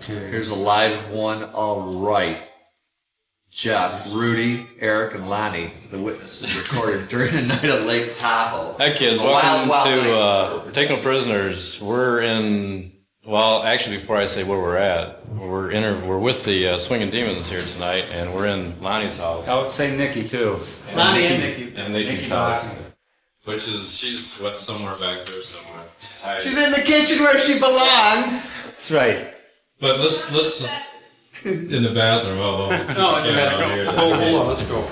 Here's a live one. All right. Jeff, Rudy, Eric, and Lonnie, the witnesses, recorded during the night at Lake Tahoe. Hi kids, welcome to Take No Prisoners. We're in, well, actually before I say where we're at, we're with the Swingin Demons here tonight, and we're in Lonnie's house. I would say Nikki too. Lonnie and Nikki. And Nikki's house. Which is, she's somewhere back there somewhere. She's in the kitchen where she belongs. That's right. But let's in the bathroom. Oh, well, no, in the bathroom. Hold on, let's go.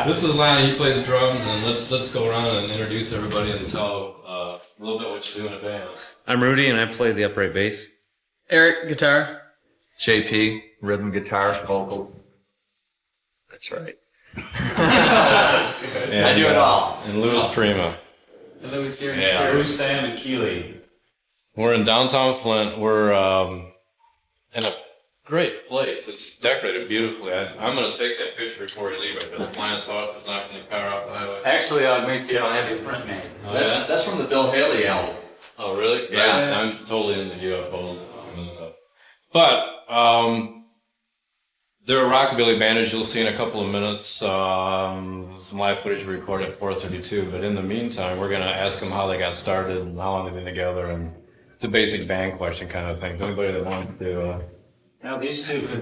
This is Lonnie. He plays drums, and let's go around and introduce everybody and tell a little bit what you do in a band. I'm Rudy, and I play the upright bass. Eric, guitar. JP, rhythm guitar, vocal. That's right. I do it all. And Louis Prima. And Louis here. Yeah. Bruce, Sam, and Keeley. We're in downtown Flint. We're in a great place. It's decorated beautifully. I'm going to take that picture before we leave. The client's house is knocking the car off the highway. Actually, I'll have your print made. Oh, yeah? That's from the Bill Haley album. Oh, really? Yeah. I'm totally into UFOs. But they're a rockabilly band, as you'll see in a couple of minutes. Some live footage we recorded at 4:32. But in the meantime, we're going to ask them how they got started and how long they've been together, and it's a basic band question kind of thing. Anybody that wants to... Now these two, because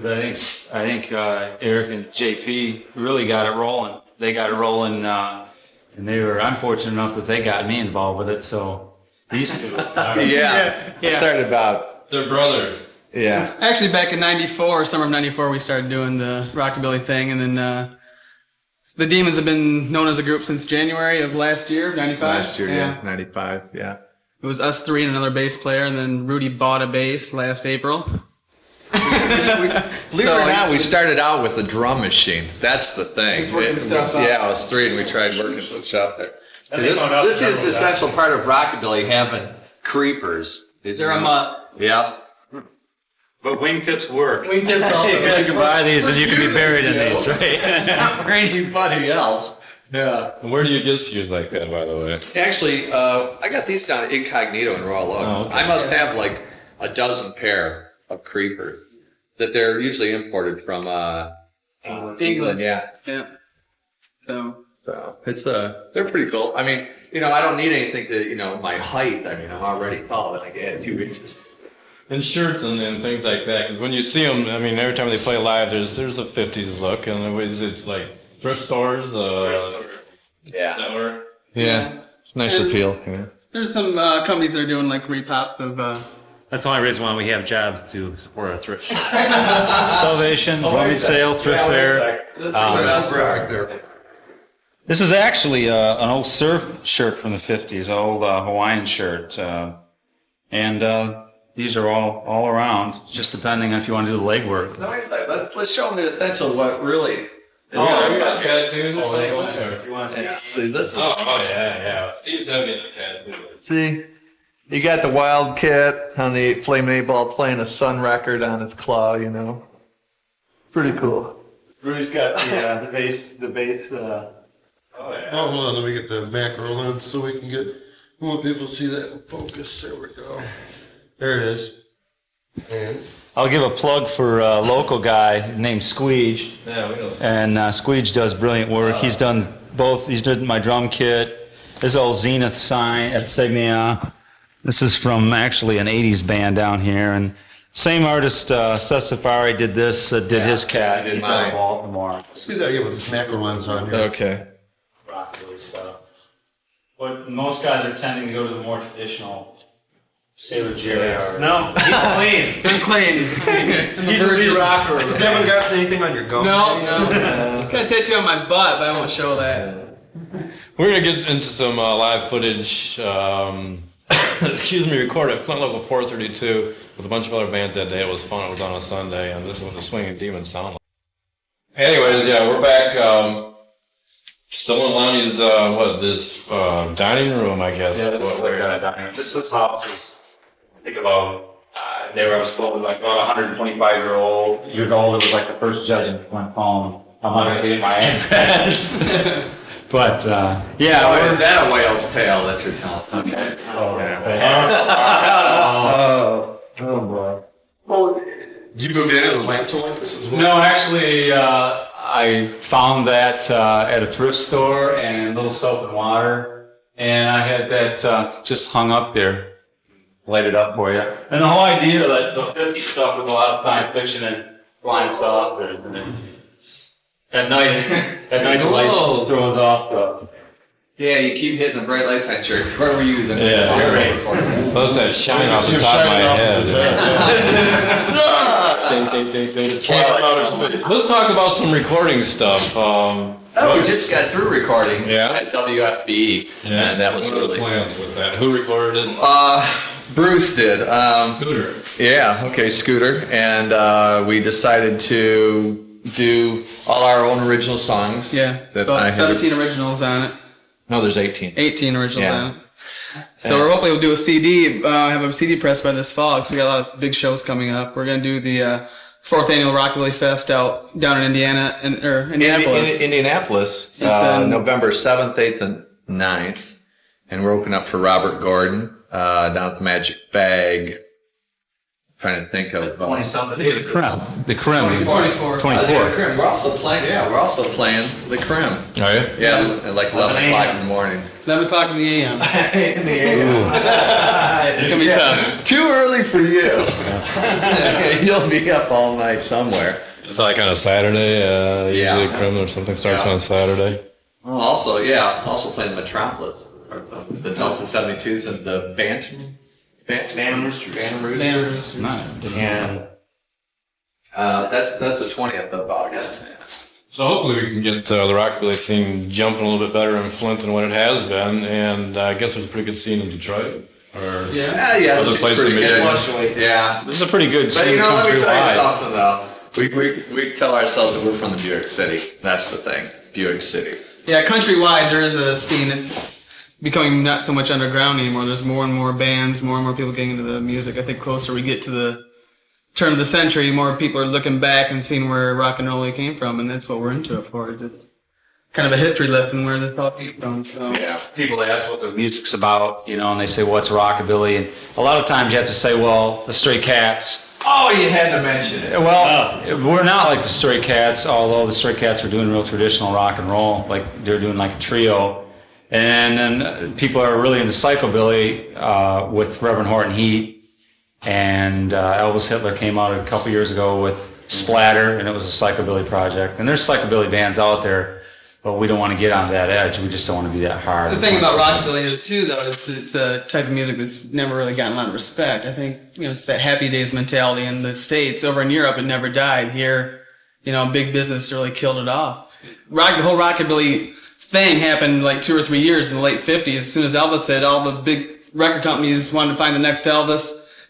I think Eric and JP really got it rolling. They got it rolling, and they were. I'm fortunate enough that they got me involved with it. So these two. Yeah. Started about. They're brothers. Yeah. Actually, back in '94, summer of '94, we started doing the rockabilly thing, and then the Demons have been known as a group since January of last year, '95. Last year, yeah. 95, yeah. It was us three and another bass player, and then Rudy bought a bass last April. Believe it or not, we started out with a drum machine. That's the thing. He's working stuff out. Yeah, it was three, and we tried working some stuff there. This is the essential part of rockabilly, having creepers. They're a mutt. Yeah. But wingtips work. Wingtips also. You can buy these and you can be buried in these, right? Not for anybody else. Yeah. Where do you get shoes like that, by the way? Actually, I got these down at Incognito in Royal Oak. Oh, okay. I must have like a dozen pair of creepers that they're usually imported from England. Yeah. Yeah. So it's they're pretty cool. I mean, I don't need anything to my height. I mean, I'm already tall, and I can add 2 inches. And shirts and things like that. Because when you see them, I mean, every time they play live, there's a 50s look, and it's like thrift stores. Yeah. That work? Yeah. It's nice appeal. Yeah. there's some companies that are doing like repops of. That's the only reason why we have jobs, to support our thrift. Salvation, rummage sale, thrift fair. This is actually an old surf shirt from the 50s, an old Hawaiian shirt. And these are all around, just depending if you want to do the legwork. Let's show them the essential what really. You got tattoos or something? If you want to see. See, this is. Oh, yeah. Steve's definitely a tattoo. See, you got the Wildcat on the Flaming 8-Ball playing a Sun record on its claw, Pretty cool. Rudy's got the bass. Oh, yeah. Oh, hold on, let me get the macro lens so we can get. We want people to see that in focus. There we go. There it is. And I'll give a plug for a local guy named Squeege. Yeah, we know. And Squeege does brilliant work. He's done both. He's done my drum kit. This old Zenith sign at Signia. This is from actually an 80s band down here. And same artist, Seth Safari, did this, did his cat. Did mine. Baltimore. see that here with this macro lens on here. Okay. Rockabilly stuff. But most guys are tending to go to the more traditional Sailor Jerry art. No, he's clean. I'm clean. He's a lead rocker. You haven't got anything on your gum? No. Got a tattoo on my butt, but I won't show that. We're going to get into some live footage, recorded at Flint Local 432 with a bunch of other bands that day. It was fun. It was on a Sunday, and this is what the Swingin Demons sound like. Anyways, yeah, we're back. Still in Lonnie's, dining room, I guess. Yeah, this is like a dining room. This house is, think about, I was told like about 125-year-old. Years old. It was like the first judge in Flint phone. I'm not going to get my address. But, is that a whale's tail that you're telling? Okay. Oh, boy. You moved in and went to like this as well? No, actually, I found that at a thrift store and a little soap and water, and I had that just hung up there. Light it up for you. And the whole idea that the 50 stuff with a lot of science fiction and blind stuff, and then at night the light throws off Yeah, you keep hitting the bright lights on church. Where were you then? Yeah, you're right. Those that shine off the top of my head. Let's talk about some recording stuff. We just got through recording at WFBE, Yeah. and that was what are the really... plans with that? Who recorded it? Bruce did. Scooter. Yeah, okay, Scooter. And we decided to do all our own original songs. Yeah, That about I had. 17 originals on it. No, there's 18. 18 originals Yeah. on it. So we're hopefully we'll do a CD, have a CD press by this fall, because we got a lot of big shows coming up. We're going to do the 4th annual Rockabilly Fest out down in Indiana, or Indianapolis. Indianapolis, November 7th, 8th, and 9th. And we're opening up for Robert Gordon down at the Magic Bag. Trying to think of... 20-something. The Creme. The Creme. 24. 24. We're also playing, we're also playing the Creme. Oh, yeah? Yeah, at like 11 o'clock in the morning. 11 o'clock in the a.m. In the AM. It's going to be tough. Too early for you. You'll be up all night somewhere. It's like on a Saturday, Yeah. usually Criminal or something starts on Saturday. Oh, also playing Metropolis. The Delta 72s and the Bantam Rooster. Nice. And that's the 20th of August. So hopefully we can get the rockabilly scene jumping a little bit better in Flint than what it has been, and I guess there's a pretty good scene in Detroit. Or Yeah, other it's places pretty good. maybe. Yeah. This is a pretty good But scene let me tell you countrywide. something though. We tell ourselves that we're from the Buick City. That's the thing. Buick City. Yeah, countrywide, there is a scene. It's becoming not so much underground anymore. There's more and more bands, more and more people getting into the music. I think closer we get to the turn of the century, more people are looking back and seeing where rock and roll came from, and that's what we're into it for. It's kind of a history lesson where this all came from. So. Yeah. People ask what the music's about, and they say, what's rockabilly? And a lot of times you have to say, well, the Stray Cats. Oh, you had to mention it. Well, we're not like the Stray Cats, although the Stray Cats are doing real traditional rock and roll, like they're doing like a trio. And then people are really into psychobilly with Reverend Horton Heat, and Elvis Hitler came out a couple years ago with Splatter, and it was a psychobilly project. And there's psychobilly bands out there, but we don't want to get on that edge. We just don't want to be that hard. The thing about rockabilly is too, though, it's a type of music that's never really gotten a lot of respect. I think it's that Happy Days mentality in the States. Over in Europe, it never died. Here, big business really killed it off. The whole rockabilly thing happened like 2 or 3 years in the late 50s. As soon as Elvis hit, all the big record companies wanted to find the next Elvis,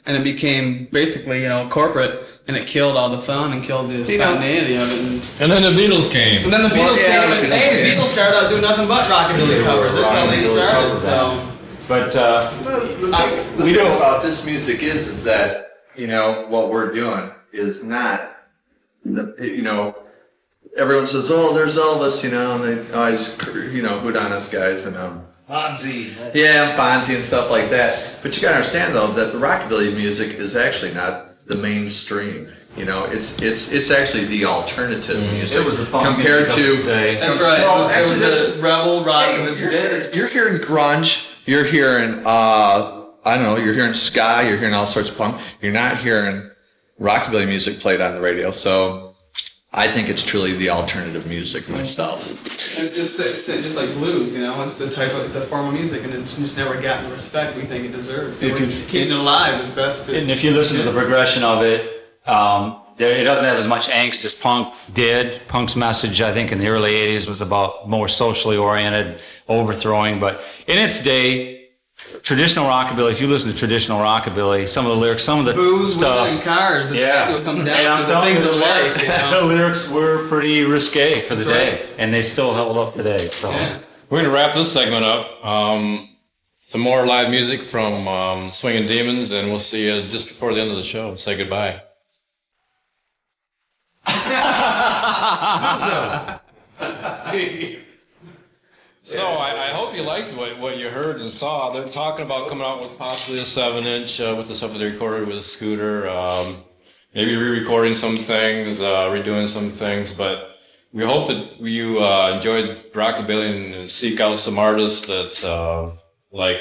and it became basically, corporate, and it killed all the fun and killed the spontaneity of it. And then the Beatles came. And then the Beatles came, and the Beatles started out doing nothing but rockabilly covers. That's how they started. So, But The thing about this music is that, what we're doing is not, everyone says, oh, there's Elvis, and they always, hoot on us guys, and, Fonzie. yeah, Fonzie and stuff like that. But you gotta understand, though, that the rockabilly music is actually not the mainstream. It's actually the alternative music. It was the fun compared music to... of its day. that's right. Well, it was the rebel rock of its day. You're hearing grunge, you're hearing, you're hearing ska, you're hearing all sorts of punk. You're not hearing rockabilly music played on the radio, so I think it's truly the alternative music myself. It's just like blues, it's a form of music, and it's just never gotten the respect we think it deserves. So we're keeping it alive as best. And if you listen to the progression of it, it doesn't have as much angst as punk did. Punk's message, I think, in the early 80s was about more socially oriented, overthrowing. But in its day, traditional rockabilly, if you listen to traditional rockabilly, some of the lyrics, some of the booze, stuff... women, and cars, that's what it comes down And I'm to. The telling things you, of life, the lyrics were pretty risque for the That's day. right. And they still held up today. So. Yeah. We're going to wrap this segment up. Some more live music from Swingin Demons, and we'll see you just before the end of the show. Say goodbye. So I hope you liked what you heard and saw. They're talking about coming out with possibly a 7-inch with the stuff that they recorded with Scooter. maybe re-recording some things, redoing some things, but we hope that you enjoyed rockabilly and seek out some artists that like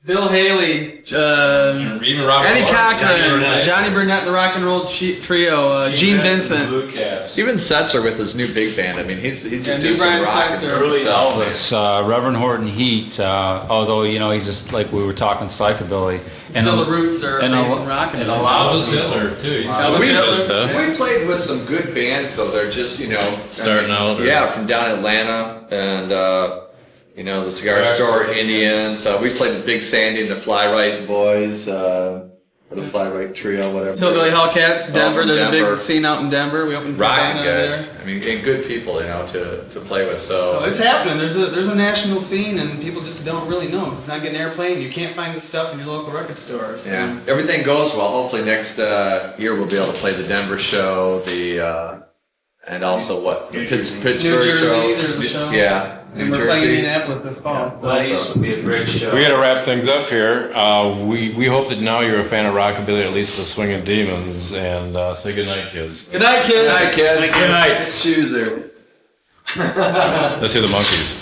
Bill Haley, even rock Eddie Cochran, Burnett. Johnny Burnett, and the Rock and Roll Trio, Gene Vincent. Blue Caps. Even Setzer with his new big band. I mean, he's Yeah, doing some Brian rock and Setzer. roll Early stuff. Elvis, Reverend Horton Heat, although, he's just like we were talking psychobilly. Still the roots are and based in rock and roll. Elvis Hitler too. Elvis Hitler. We played with some good bands, though. They're just, Starting out, or- Yeah, from down Atlanta and, the Cigar Store Indians. We played with Big Sandy and the Fly Right Boys, or the Fly Right Trio, whatever. Hillbilly Hellcats, Denver. from There's Denver. a big scene out in Denver. We opened for a band Rocking out guys. there. I mean, and good people, to play with. So So it's happening. There's a national scene, and people just don't really know. It's not getting airplay, and you can't find the stuff in your local record stores. So. yeah, everything goes well. Hopefully next year we'll be able to play the Denver show, and also Pittsburgh New Jersey, show. there's a show. Yeah, And New we're playing Jersey. Indianapolis this fall. would be a great show. We got to wrap things up here. We hope that now you're a fan of rockabilly, at least the Swingin Demons, and say good night, kids. Good night, kids. Good night, kids. Good night. Shoes there. Let's hear the Monkeys.